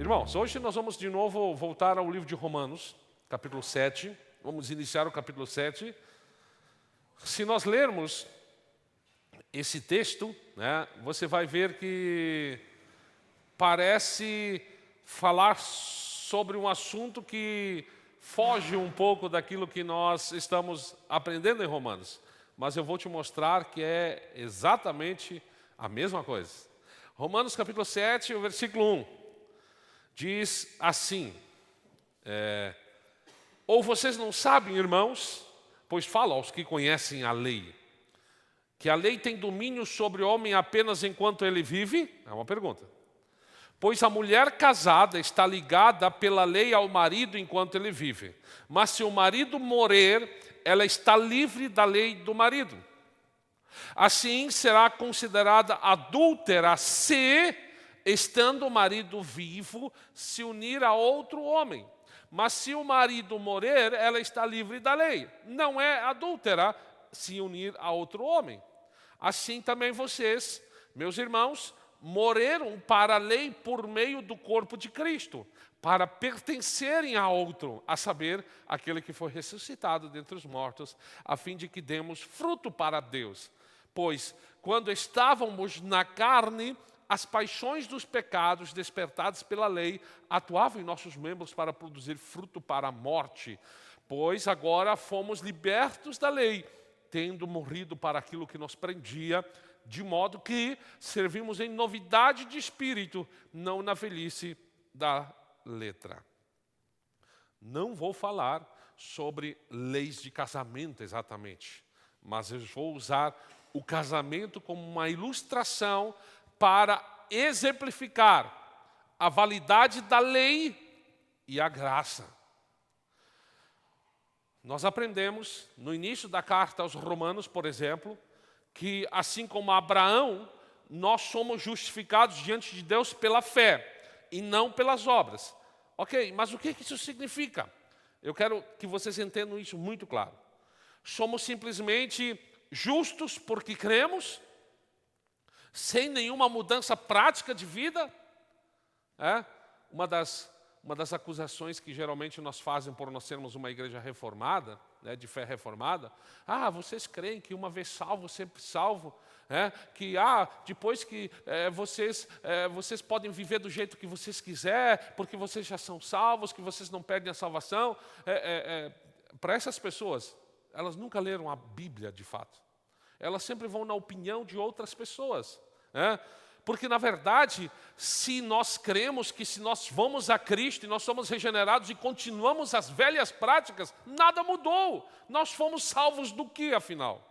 Irmãos, hoje nós vamos de novo voltar ao livro de Romanos, capítulo 7. Vamos iniciar o capítulo 7. Se nós lermos esse texto, você vai ver que parece falar sobre um assunto que foge um pouco daquilo que nós estamos aprendendo em Romanos. Mas eu vou te mostrar que é exatamente a mesma coisa. Romanos capítulo 7, o versículo 1. Diz assim, ou vocês não sabem, irmãos, pois fala aos que conhecem a lei, que a lei tem domínio sobre o homem apenas enquanto ele vive? É uma pergunta. Pois a mulher casada está ligada pela lei ao marido enquanto ele vive. Mas se o marido morrer, ela está livre da lei do marido. Assim será considerada adúltera se, estando o marido vivo, se unir a outro homem. Mas se o marido morrer, ela está livre da lei. Não é adúltera se unir a outro homem. Assim também vocês, meus irmãos, morreram para a lei por meio do corpo de Cristo, para pertencerem a outro, a saber, aquele que foi ressuscitado dentre os mortos, a fim de que demos fruto para Deus. Pois, quando estávamos na carne, as paixões dos pecados despertados pela lei atuavam em nossos membros para produzir fruto para a morte. Pois agora fomos libertos da lei, tendo morrido para aquilo que nos prendia, de modo que servimos em novidade de espírito, não na velhice da letra. Não vou falar sobre leis de casamento exatamente, mas eu vou usar o casamento como uma ilustração para exemplificar a validade da lei e a graça. Nós aprendemos no início da carta aos Romanos, por exemplo, que assim como Abraão, nós somos justificados diante de Deus pela fé e não pelas obras. Ok, mas o que isso significa? Eu quero que vocês entendam isso muito claro. Somos simplesmente justos porque cremos, sem nenhuma mudança prática de vida? Uma das acusações que geralmente nós fazem por nós sermos uma igreja reformada, de fé reformada, vocês creem que uma vez salvo, sempre salvo, que depois que vocês podem viver do jeito que vocês quiserem, porque vocês já são salvos, que vocês não perdem a salvação. Para essas pessoas, elas nunca leram a Bíblia de fato. Elas sempre vão na opinião de outras pessoas. Porque, na verdade, se nós cremos que se nós vamos a Cristo e nós somos regenerados e continuamos as velhas práticas, nada mudou. Nós fomos salvos do que, afinal?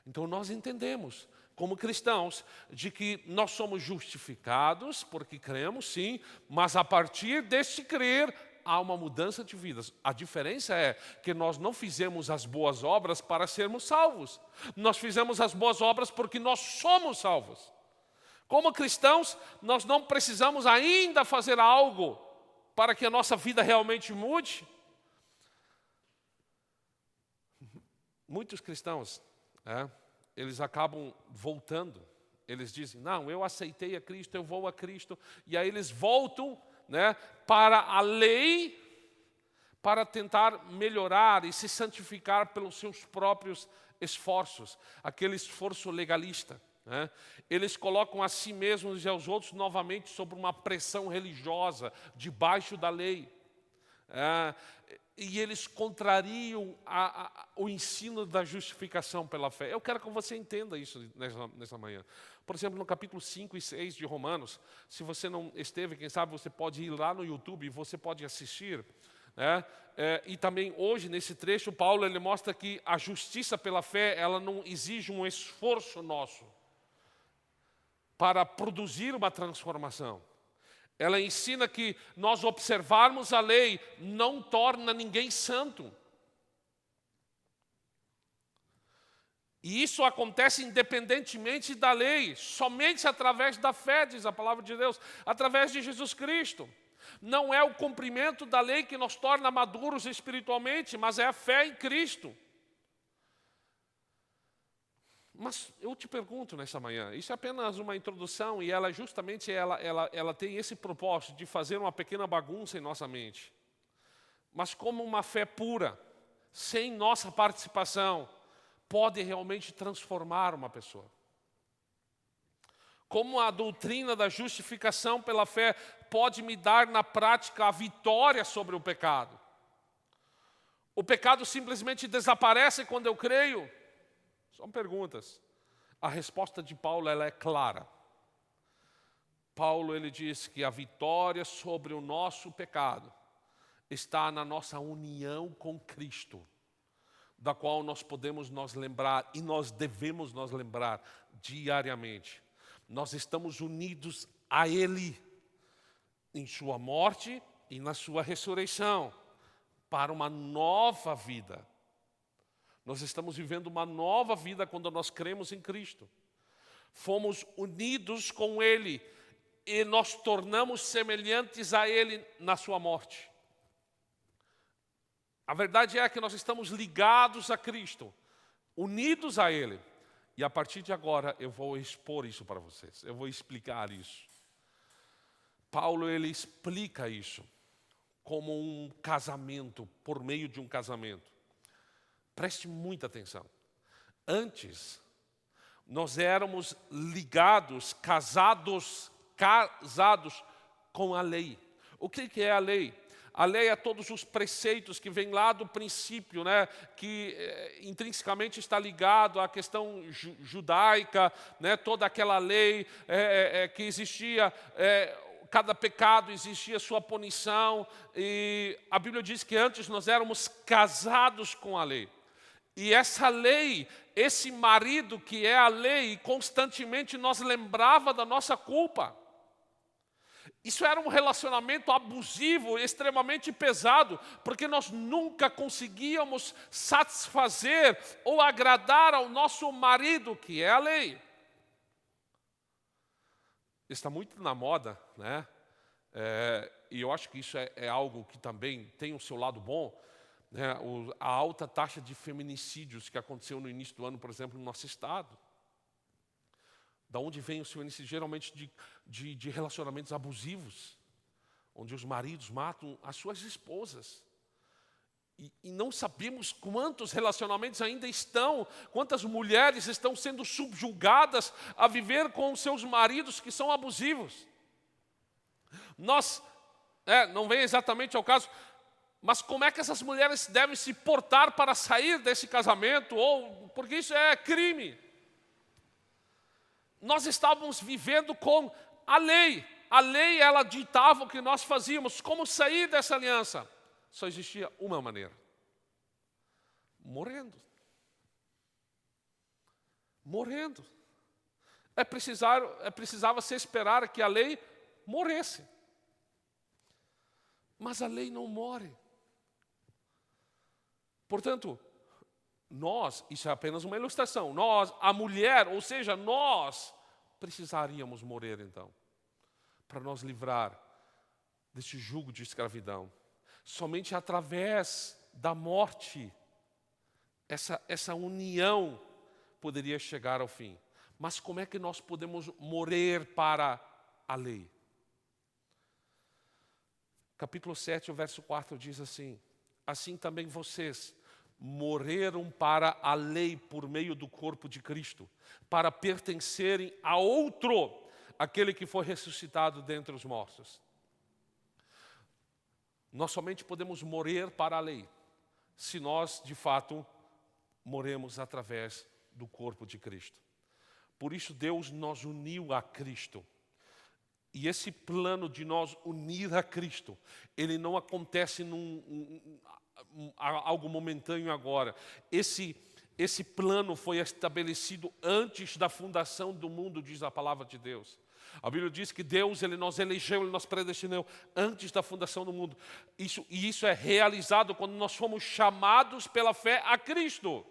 Então, nós entendemos, como cristãos, de que nós somos justificados, porque cremos, sim, mas a partir deste crer, há uma mudança de vidas. A diferença é que nós não fizemos as boas obras para sermos salvos. Nós fizemos as boas obras porque nós somos salvos. Como cristãos, nós não precisamos ainda fazer algo para que a nossa vida realmente mude. Muitos cristãos, eles acabam voltando. Eles dizem, não, eu aceitei a Cristo, eu vou a Cristo. E aí eles voltam para a lei, para tentar melhorar e se santificar pelos seus próprios esforços, aquele esforço legalista. Eles colocam a si mesmos e aos outros novamente sob uma pressão religiosa, debaixo da lei. E eles contrariam o ensino da justificação pela fé. Eu quero que você entenda isso nessa manhã. Por exemplo, no capítulo 5 e 6 de Romanos, se você não esteve, quem sabe você pode ir lá no YouTube e você pode assistir. E também hoje, nesse trecho, Paulo ele mostra que a justiça pela fé, ela não exige um esforço nosso para produzir uma transformação. Ela ensina que nós observarmos a lei não torna ninguém santo. E isso acontece independentemente da lei, somente através da fé, diz a palavra de Deus, através de Jesus Cristo. Não é o cumprimento da lei que nos torna maduros espiritualmente, mas é a fé em Cristo. Mas eu te pergunto nessa manhã, isso é apenas uma introdução e ela justamente ela tem esse propósito de fazer uma pequena bagunça em nossa mente. Mas como uma fé pura, sem nossa participação, pode realmente transformar uma pessoa. Como a doutrina da justificação pela fé pode me dar na prática a vitória sobre o pecado. O pecado simplesmente desaparece quando eu creio? São perguntas. A resposta de Paulo ela é clara. Paulo ele diz que a vitória sobre o nosso pecado está na nossa união com Cristo, da qual nós podemos nos lembrar e nós devemos nos lembrar diariamente. Nós estamos unidos a Ele em sua morte e na sua ressurreição para uma nova vida. Nós estamos vivendo uma nova vida quando nós cremos em Cristo. Fomos unidos com Ele e nós tornamos semelhantes a Ele na sua morte. A verdade é que nós estamos ligados a Cristo, unidos a Ele. E a partir de agora eu vou expor isso para vocês, eu vou explicar isso. Paulo ele explica isso como um casamento, por meio de um casamento. Preste muita atenção. Antes, nós éramos ligados, casados com a lei. O que é a lei? A lei é todos os preceitos que vêm lá do princípio, né? Que intrinsecamente está ligado à questão judaica, né? Toda aquela lei que existia, cada pecado existia sua punição. E a Bíblia diz que antes nós éramos casados com a lei. E essa lei, esse marido que é a lei, constantemente nos lembrava da nossa culpa. Isso era um relacionamento abusivo, extremamente pesado, porque nós nunca conseguíamos satisfazer ou agradar ao nosso marido, que é a lei. Está muito na moda, né? E eu acho que isso é algo que também tem o seu lado bom. A alta taxa de feminicídios que aconteceu no início do ano, por exemplo, no nosso estado. Da onde vem o feminicídio? Geralmente de relacionamentos abusivos, onde os maridos matam as suas esposas. E não sabemos quantos relacionamentos ainda estão, quantas mulheres estão sendo subjugadas a viver com seus maridos que são abusivos. Não vem exatamente ao caso, mas como é que essas mulheres devem se portar para sair desse casamento? Porque isso é crime. Nós estávamos vivendo com a lei. A lei, ela ditava o que nós fazíamos. Como sair dessa aliança? Só existia uma maneira. Morrendo. Morrendo. Precisava se esperar que a lei morresse. Mas a lei não morre. Portanto, isso é apenas uma ilustração, a mulher, ou seja, nós precisaríamos morrer então, para nos livrar desse jugo de escravidão. Somente através da morte, essa união poderia chegar ao fim. Mas como é que nós podemos morrer para a lei? Capítulo 7, o verso 4 diz assim: assim também vocês morreram para a lei por meio do corpo de Cristo, para pertencerem a outro, aquele que foi ressuscitado dentre os mortos. Nós somente podemos morrer para a lei, se nós, de fato, morremos através do corpo de Cristo. Por isso Deus nos uniu a Cristo. E esse plano de nós unir a Cristo, ele não acontece algo momentâneo agora. Esse plano foi estabelecido antes da fundação do mundo, diz a palavra de Deus. A Bíblia diz que Deus ele nos elegeu, Ele nos predestinou antes da fundação do mundo. Isso é realizado quando nós fomos chamados pela fé a Cristo.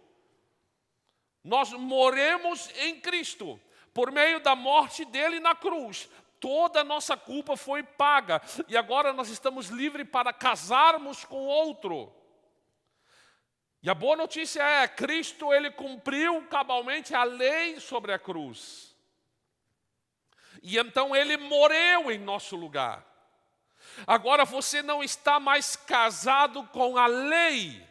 Nós morremos em Cristo, por meio da morte dele na cruz. Toda a nossa culpa foi paga. E agora nós estamos livres para casarmos com outro. E a boa notícia é, Cristo ele cumpriu cabalmente a lei sobre a cruz. E então ele morreu em nosso lugar. Agora você não está mais casado com a lei,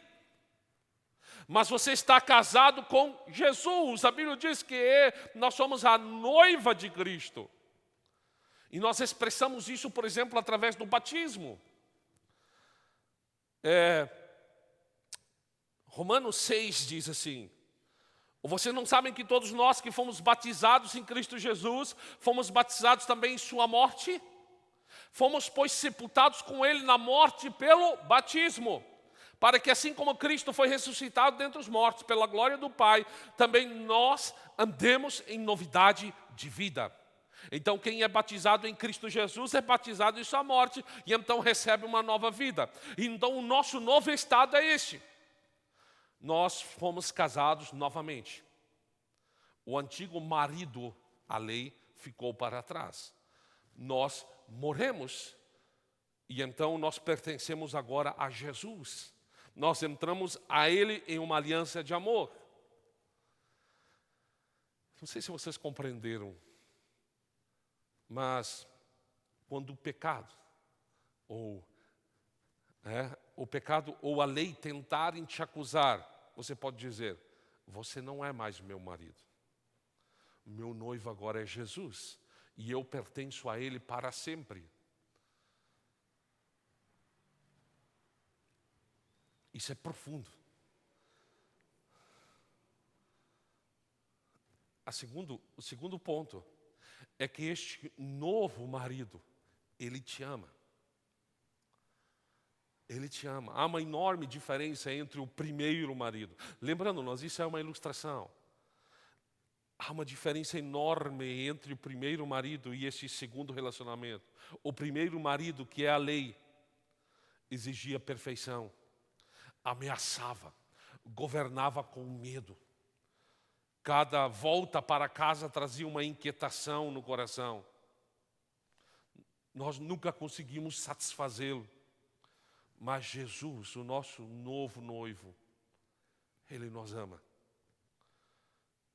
mas você está casado com Jesus. A Bíblia diz que nós somos a noiva de Cristo. E nós expressamos isso, por exemplo, através do batismo. Romanos 6 diz assim: ou vocês não sabem que todos nós que fomos batizados em Cristo Jesus, fomos batizados também em sua morte? Fomos, pois, sepultados com ele na morte pelo batismo, para que assim como Cristo foi ressuscitado dentre os mortos pela glória do Pai, também nós andemos em novidade de vida. Então quem é batizado em Cristo Jesus é batizado em sua morte e então recebe uma nova vida. Então o nosso novo estado é este: nós fomos casados novamente. O antigo marido, a lei, ficou para trás. Nós morremos e então nós pertencemos agora a Jesus. Nós entramos a Ele em uma aliança de amor. Não sei se vocês compreenderam, mas quando o pecado ou a lei tentarem te acusar, você pode dizer: você não é mais meu marido. Meu noivo agora é Jesus e eu pertenço a Ele para sempre. Isso é profundo. O segundo ponto é que este novo marido, ele te ama. Ele te ama. Há uma enorme diferença entre o primeiro marido. Lembrando-nos, isso é uma ilustração. Há uma diferença enorme entre o primeiro marido e esse segundo relacionamento. O primeiro marido, que é a lei, exigia perfeição, ameaçava, governava com medo. Cada volta para casa trazia uma inquietação no coração. Nós nunca conseguimos satisfazê-lo. Mas Jesus, o nosso novo noivo, Ele nos ama.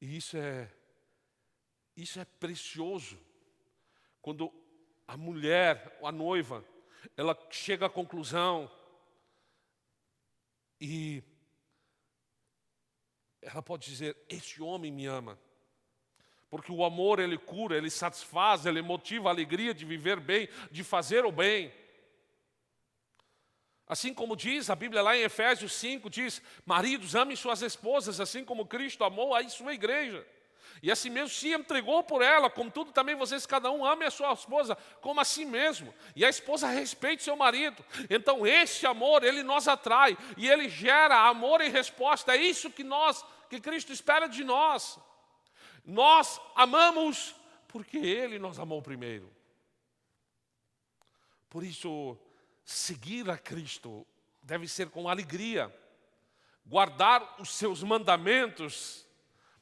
E isso é precioso. Quando a mulher, a noiva, ela chega à conclusão e ela pode dizer: este homem me ama. Porque o amor, ele cura, ele satisfaz, ele motiva a alegria de viver bem, de fazer o bem. Assim como diz a Bíblia lá em Efésios 5, diz: maridos, amem suas esposas, assim como Cristo amou a sua igreja. E assim mesmo se entregou por ela, contudo também vocês cada um ame a sua esposa como a si mesmo. E a esposa respeite seu marido. Então esse amor, ele nos atrai e ele gera amor em resposta. É isso que Cristo espera de nós. Nós amamos porque Ele nos amou primeiro. Por isso, seguir a Cristo deve ser com alegria. Guardar os seus mandamentos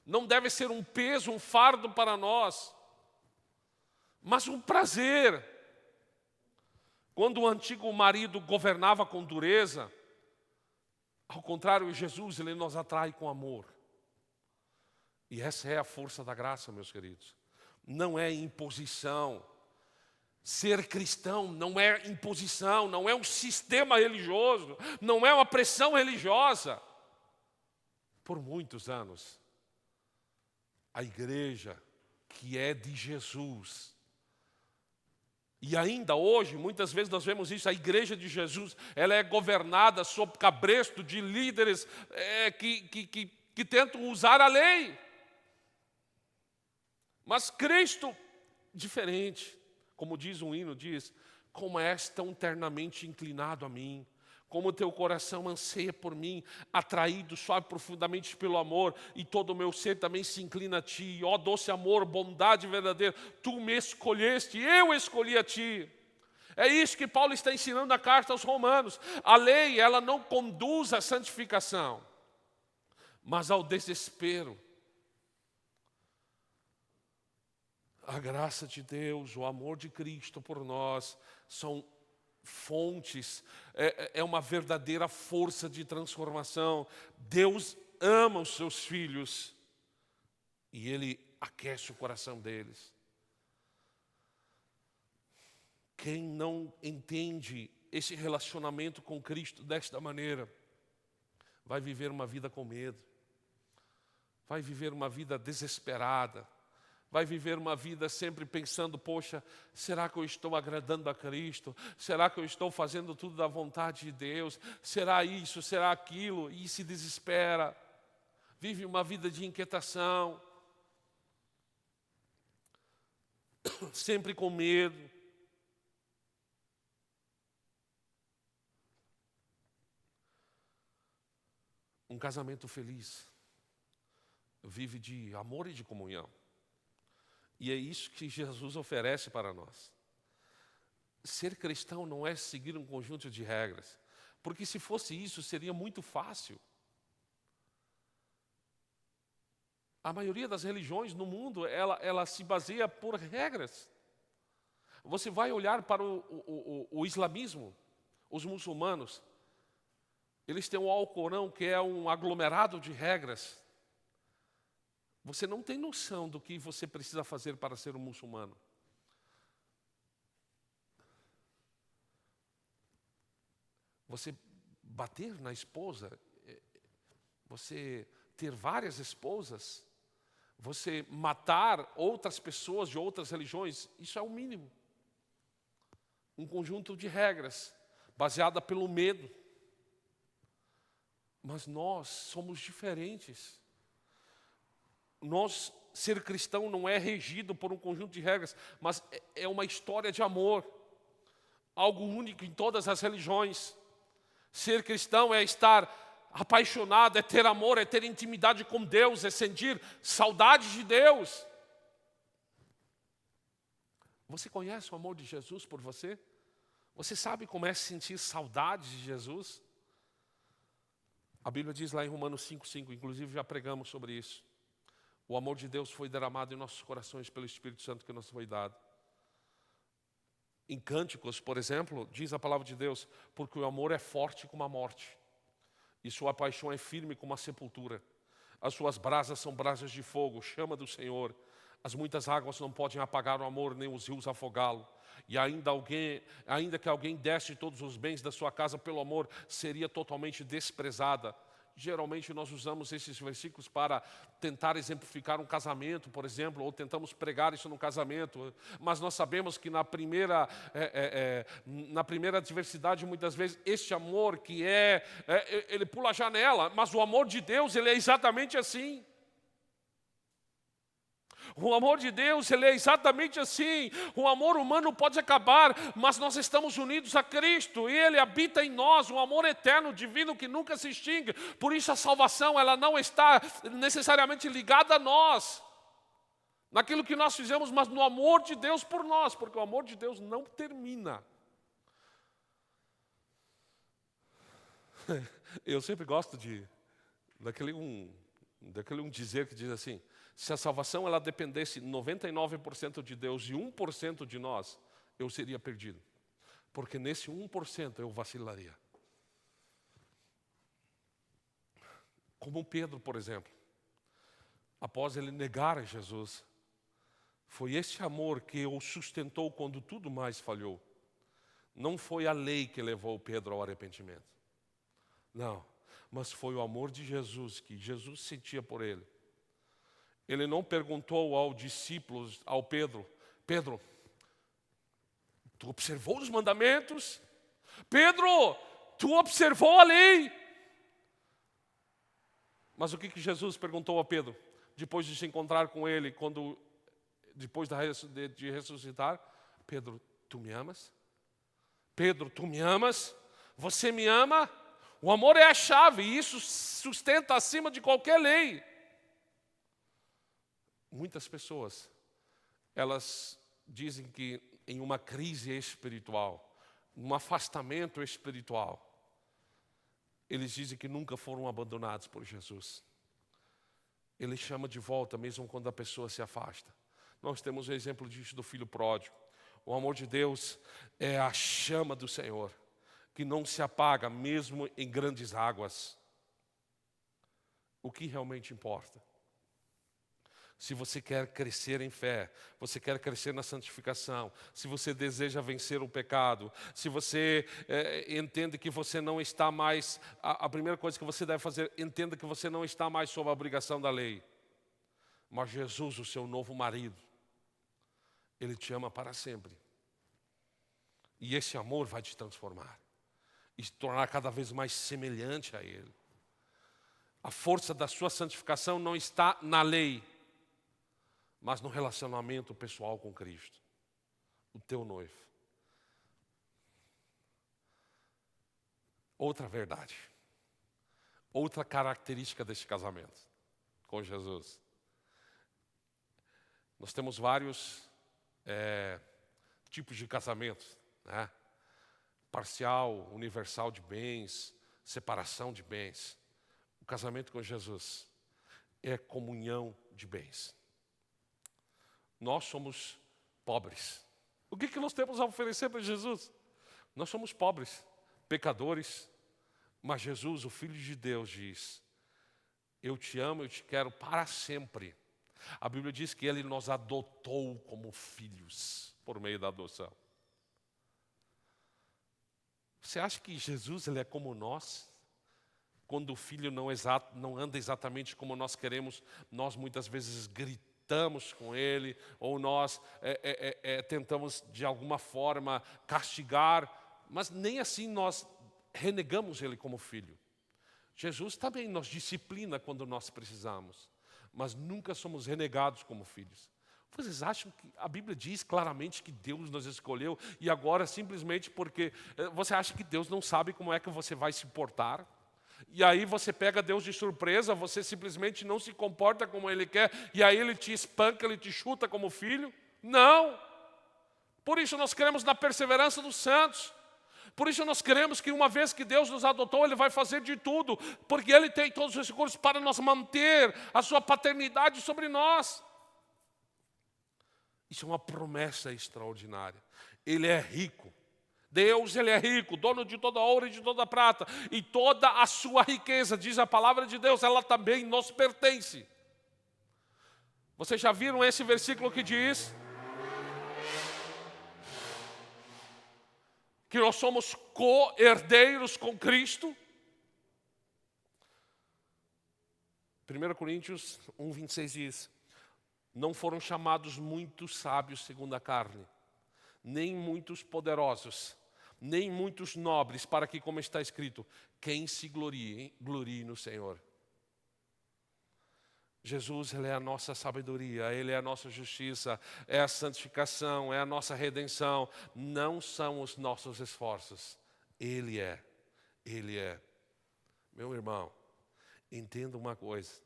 não deve ser um peso, um fardo para nós, mas um prazer. Quando o antigo marido governava com dureza, ao contrário, Jesus, Ele nos atrai com amor. E essa é a força da graça, meus queridos. Não é imposição. Ser cristão não é imposição, não é um sistema religioso, não é uma pressão religiosa. Por muitos anos, a igreja que é de Jesus, e ainda hoje, muitas vezes nós vemos isso, a igreja de Jesus, ela é governada sob cabresto de líderes que tentam usar a lei. Mas Cristo, diferente, como diz um hino, diz: como és tão ternamente inclinado a mim, como teu coração anseia por mim, atraído, suave profundamente pelo amor, e todo o meu ser também se inclina a ti. Ó doce amor, bondade verdadeira, tu me escolheste, eu escolhi a ti. É isso que Paulo está ensinando na carta aos Romanos. A lei, ela não conduz à santificação, mas ao desespero. A graça de Deus, o amor de Cristo por nós são fontes, é uma verdadeira força de transformação. Deus ama os seus filhos e Ele aquece o coração deles. Quem não entende esse relacionamento com Cristo desta maneira, vai viver uma vida com medo, vai viver uma vida desesperada, vai viver uma vida sempre pensando, poxa, será que eu estou agradando a Cristo? Será que eu estou fazendo tudo da vontade de Deus? Será isso, será aquilo? E se desespera, vive uma vida de inquietação, sempre com medo. Um casamento feliz vive de amor e de comunhão. E é isso que Jesus oferece para nós. Ser cristão não é seguir um conjunto de regras, porque se fosse isso, seria muito fácil. A maioria das religiões no mundo, ela se baseia por regras. Você vai olhar para o islamismo, os muçulmanos, eles têm o Alcorão, que é um aglomerado de regras. Você não tem noção do que você precisa fazer para ser um muçulmano. Você bater na esposa, você ter várias esposas, você matar outras pessoas de outras religiões, isso é o mínimo. Um conjunto de regras, baseada pelo medo. Mas nós somos diferentes. Ser cristão não é regido por um conjunto de regras, mas é uma história de amor. Algo único em todas as religiões. Ser cristão é estar apaixonado, é ter amor, é ter intimidade com Deus, é sentir saudade de Deus. Você conhece o amor de Jesus por você? Você sabe como é sentir saudade de Jesus? A Bíblia diz lá em Romanos 5,5, inclusive já pregamos sobre isso. O amor de Deus foi derramado em nossos corações pelo Espírito Santo que nos foi dado. Em Cânticos, por exemplo, diz a palavra de Deus, porque o amor é forte como a morte, e sua paixão é firme como a sepultura. As suas brasas são brasas de fogo, chama do Senhor. As muitas águas não podem apagar o amor, nem os rios afogá-lo. E ainda que alguém desse todos os bens da sua casa pelo amor, seria totalmente desprezada. Geralmente nós usamos esses versículos para tentar exemplificar um casamento, por exemplo, ou tentamos pregar isso no casamento. Mas nós sabemos que na primeira adversidade, muitas vezes, este amor ele pula a janela. Mas o amor de Deus, ele é exatamente assim. O amor de Deus, ele é exatamente assim. O amor humano pode acabar, mas nós estamos unidos a Cristo e Ele habita em nós, um amor eterno, divino, que nunca se extingue. Por isso a salvação, ela não está necessariamente ligada a nós, naquilo que nós fizemos, mas no amor de Deus por nós, porque o amor de Deus não termina. Eu sempre gosto daquele um dizer que diz assim: se a salvação ela dependesse 99% de Deus e 1% de nós, eu seria perdido. Porque nesse 1% eu vacilaria. Como Pedro, por exemplo, após ele negar a Jesus, foi esse amor que o sustentou quando tudo mais falhou. Não foi a lei que levou Pedro ao arrependimento. Não, mas foi o amor de Jesus, que Jesus sentia por ele. Ele não perguntou ao discípulo, ao Pedro: Pedro, tu observou os mandamentos? Pedro, tu observou a lei? Mas o que Jesus perguntou a Pedro, depois de se encontrar com ele, depois de ressuscitar? Pedro, tu me amas? Pedro, tu me amas? Você me ama? O amor é a chave, e isso sustenta acima de qualquer lei. Muitas pessoas, elas dizem que em uma crise espiritual, um afastamento espiritual, eles dizem que nunca foram abandonados por Jesus. Ele chama de volta mesmo quando a pessoa se afasta. Nós temos o exemplo disso do filho pródigo. O amor de Deus é a chama do Senhor, que não se apaga mesmo em grandes águas. O que realmente importa? Se você quer crescer em fé, você quer crescer na santificação, se você deseja vencer o pecado, se você entende que você não está mais, a primeira coisa que você deve fazer, entenda que você não está mais sob a obrigação da lei. Mas Jesus, o seu novo marido, Ele te ama para sempre. E esse amor vai te transformar e te tornar cada vez mais semelhante a Ele. A força da sua santificação não está na lei, mas no relacionamento pessoal com Cristo, o teu noivo. Outra verdade, outra característica deste casamento com Jesus. Nós temos vários tipos de casamentos, né? Parcial, universal de bens, separação de bens. O casamento com Jesus é comunhão de bens. Nós somos pobres. O que nós temos a oferecer para Jesus? Nós somos pobres, pecadores, mas Jesus, o Filho de Deus, diz: eu te amo, eu te quero para sempre. A Bíblia diz que Ele nos adotou como filhos por meio da adoção. Você acha que Jesus ele é como nós? Quando o filho não anda exatamente como nós queremos, nós muitas vezes gritamos com ele, ou nós tentamos de alguma forma castigar, mas nem assim nós renegamos ele como filho. Jesus também nos disciplina quando nós precisamos, mas nunca somos renegados como filhos. Vocês acham que a Bíblia diz claramente que Deus nos escolheu e agora simplesmente porque você acha que Deus não sabe como é que você vai se portar? E aí você pega Deus de surpresa, você simplesmente não se comporta como Ele quer e aí Ele te espanca, Ele te chuta como filho? Não! Por isso nós cremos na perseverança dos santos. Por isso nós queremos que uma vez que Deus nos adotou, Ele vai fazer de tudo, porque Ele tem todos os recursos para nos manter a sua paternidade sobre nós. Isso é uma promessa extraordinária. Ele é rico. Deus, Ele é rico, dono de toda ouro e de toda prata. E toda a sua riqueza, diz a palavra de Deus, ela também nos pertence. Vocês já viram esse versículo que diz que nós somos co-herdeiros com Cristo? 1 Coríntios 1:26 diz: não foram chamados muitos sábios segundo a carne, nem muitos poderosos, nem muitos nobres, para que, como está escrito, quem se glorie, glorie no Senhor. Jesus, Ele é a nossa sabedoria, Ele é a nossa justiça, é a santificação, é a nossa redenção. Não são os nossos esforços, Ele é. Ele é. Meu irmão, entenda uma coisa.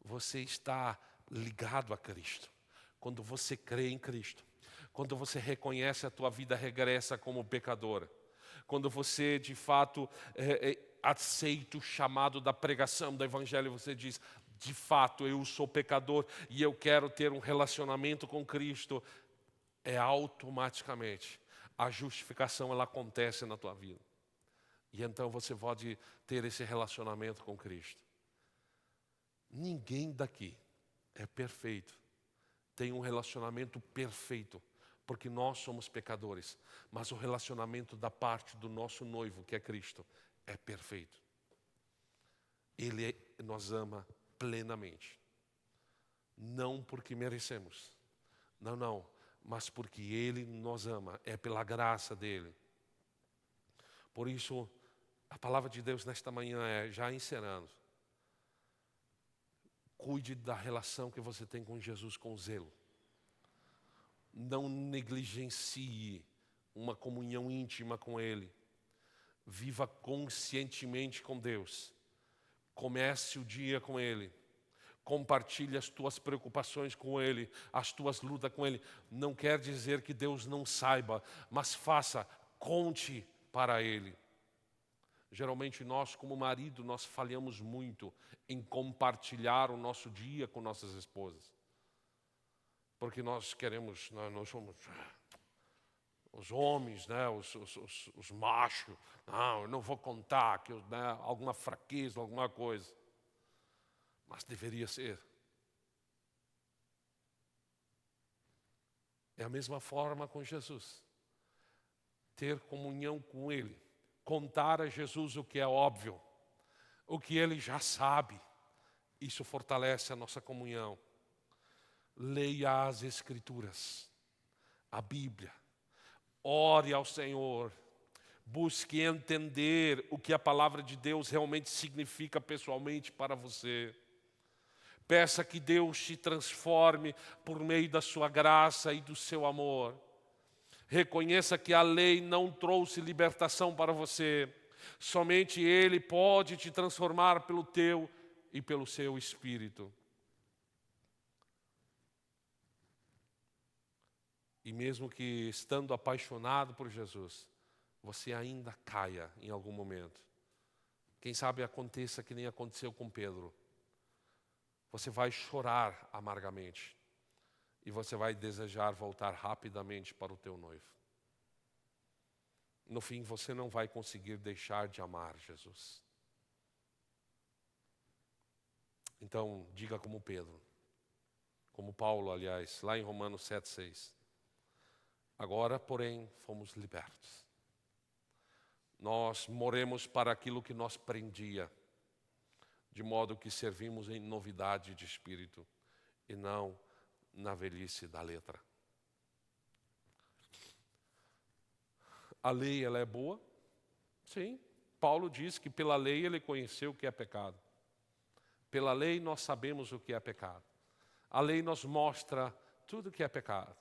Você está ligado a Cristo. Quando você crê em Cristo, quando você reconhece a tua vida regressa como pecadora, quando você de fato aceita o chamado da pregação do Evangelho, você diz: de fato eu sou pecador e eu quero ter um relacionamento com Cristo, automaticamente a justificação ela acontece na tua vida. E então você pode ter esse relacionamento com Cristo. Ninguém daqui é perfeito, tem um relacionamento perfeito, porque nós somos pecadores, mas o relacionamento da parte do nosso noivo, que é Cristo, é perfeito. Ele nos ama plenamente, não porque merecemos, não, mas porque Ele nos ama, é pela graça dEle. Por isso, a palavra de Deus nesta manhã já encerrando, cuide da relação que você tem com Jesus com zelo. Não negligencie uma comunhão íntima com Ele. Viva conscientemente com Deus. Comece o dia com Ele. Compartilhe as tuas preocupações com Ele, as tuas lutas com Ele. Não quer dizer que Deus não saiba, mas conte para Ele. Geralmente nós, como marido, nós falhamos muito em compartilhar o nosso dia com nossas esposas. Porque nós queremos, nós somos os homens, né, os machos. Não, eu não vou contar que alguma fraqueza, alguma coisa. Mas deveria ser. É a mesma forma com Jesus. Ter comunhão com Ele. Contar a Jesus o que é óbvio. O que Ele já sabe. Isso fortalece a nossa comunhão. Leia as Escrituras. A Bíblia. Ore ao Senhor. Busque entender o que a palavra de Deus realmente significa pessoalmente para você. Peça que Deus te transforme por meio da sua graça e do seu amor. Reconheça que a lei não trouxe libertação para você. Somente Ele pode te transformar pelo teu e pelo seu espírito. E mesmo que estando apaixonado por Jesus, você ainda caia em algum momento. Quem sabe aconteça que nem aconteceu com Pedro. Você vai chorar amargamente. E você vai desejar voltar rapidamente para o teu noivo. No fim, você não vai conseguir deixar de amar Jesus. Então, diga como Pedro. Como Paulo, aliás, lá em Romanos 7,6. Agora, porém, fomos libertos. Nós morremos para aquilo que nos prendia. De modo que servimos em novidade de espírito e não na velhice da letra. A lei, ela é boa? Sim. Paulo diz que pela lei ele conheceu o que é pecado. Pela lei nós sabemos o que é pecado. A lei nos mostra tudo o que é pecado.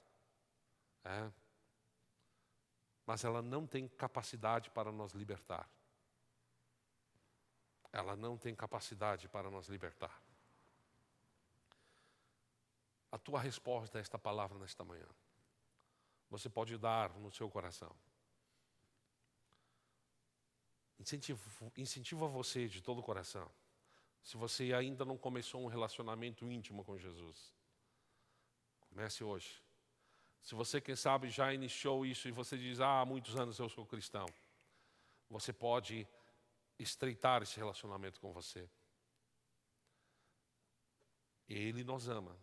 Mas ela não tem capacidade para nos libertar. Ela não tem capacidade para nos libertar. A tua resposta a esta palavra nesta manhã, você pode dar no seu coração. Incentivo a você de todo o coração. Se você ainda não começou um relacionamento íntimo com Jesus, comece hoje. Se você, quem sabe, já iniciou isso e você diz, há muitos anos eu sou cristão, você pode estreitar esse relacionamento com você. Ele nos ama.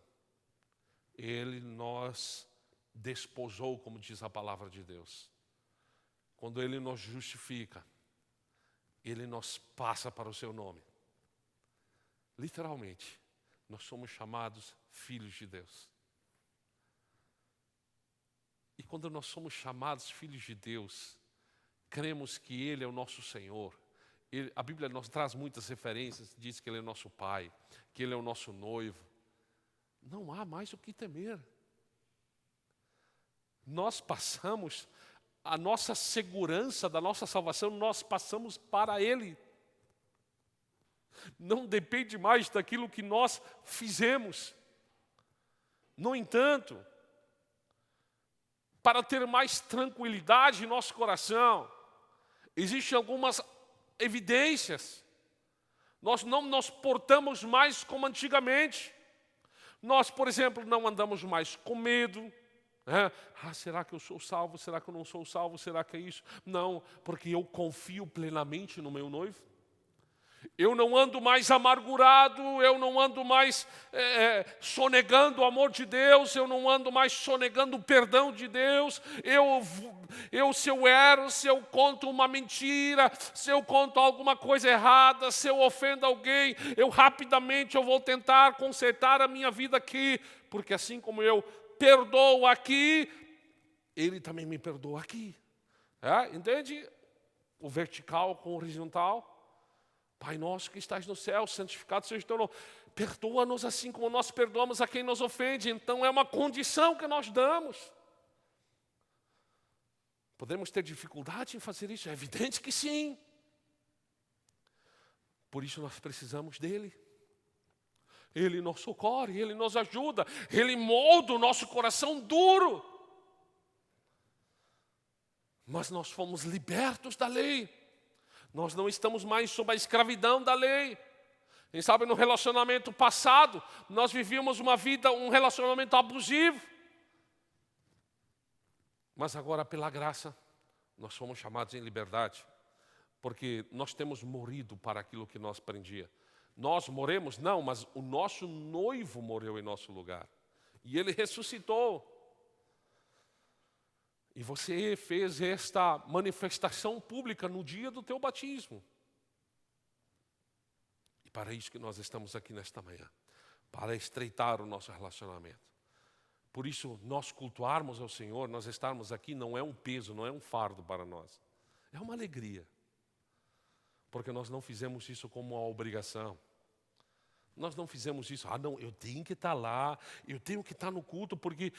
Ele nos desposou, como diz a palavra de Deus. Quando Ele nos justifica, Ele nos passa para o seu nome. Literalmente, nós somos chamados filhos de Deus. E quando nós somos chamados filhos de Deus, cremos que Ele é o nosso Senhor. A Bíblia nos traz muitas referências, diz que Ele é o nosso Pai, que Ele é o nosso noivo. Não há mais o que temer. Nós passamos, a nossa segurança da nossa salvação, nós passamos para Ele. Não depende mais daquilo que nós fizemos. No entanto, para ter mais tranquilidade em nosso coração, existem algumas evidências. Nós não nos portamos mais como antigamente. Nós, por exemplo, não andamos mais com medo. Será que eu sou salvo? Será que eu não sou salvo? Será que é isso? Não, porque eu confio plenamente no meu noivo. Eu não ando mais amargurado, eu não ando mais sonegando o amor de Deus, eu não ando mais sonegando o perdão de Deus. Se eu conto uma mentira, se eu conto alguma coisa errada, se eu ofendo alguém, rapidamente vou tentar consertar a minha vida aqui, porque assim como eu perdoo aqui, Ele também me perdoa aqui. Entende? O vertical com o horizontal. Pai nosso que estás no céu, santificado seja o teu nome. Perdoa-nos assim como nós perdoamos a quem nos ofende. Então é uma condição que nós damos. Podemos ter dificuldade em fazer isso? É evidente que sim. Por isso nós precisamos dEle. Ele nos socorre, Ele nos ajuda. Ele molda o nosso coração duro. Mas nós fomos libertos da lei. Nós não estamos mais sob a escravidão da lei. Quem sabe no relacionamento passado, nós vivíamos uma vida, um relacionamento abusivo. Mas agora, pela graça, nós fomos chamados em liberdade. Porque nós temos morrido para aquilo que nós prendia. Nós morremos? Não, mas o nosso noivo morreu em nosso lugar. E ele ressuscitou. E você fez esta manifestação pública no dia do teu batismo. E para isso que nós estamos aqui nesta manhã. Para estreitar o nosso relacionamento. Por isso, nós cultuarmos ao Senhor, nós estarmos aqui, não é um peso, não é um fardo para nós. É uma alegria. Porque nós não fizemos isso como uma obrigação. Nós não fizemos isso, não, eu tenho que estar lá, eu tenho que estar no culto, porque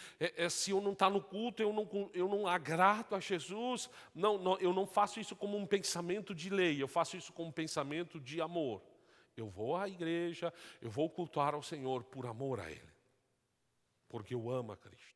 se eu não estar no culto, eu não agrado a Jesus. Não, eu não faço isso como um pensamento de lei, eu faço isso como um pensamento de amor. Eu vou à igreja, eu vou cultuar ao Senhor por amor a Ele. Porque eu amo a Cristo.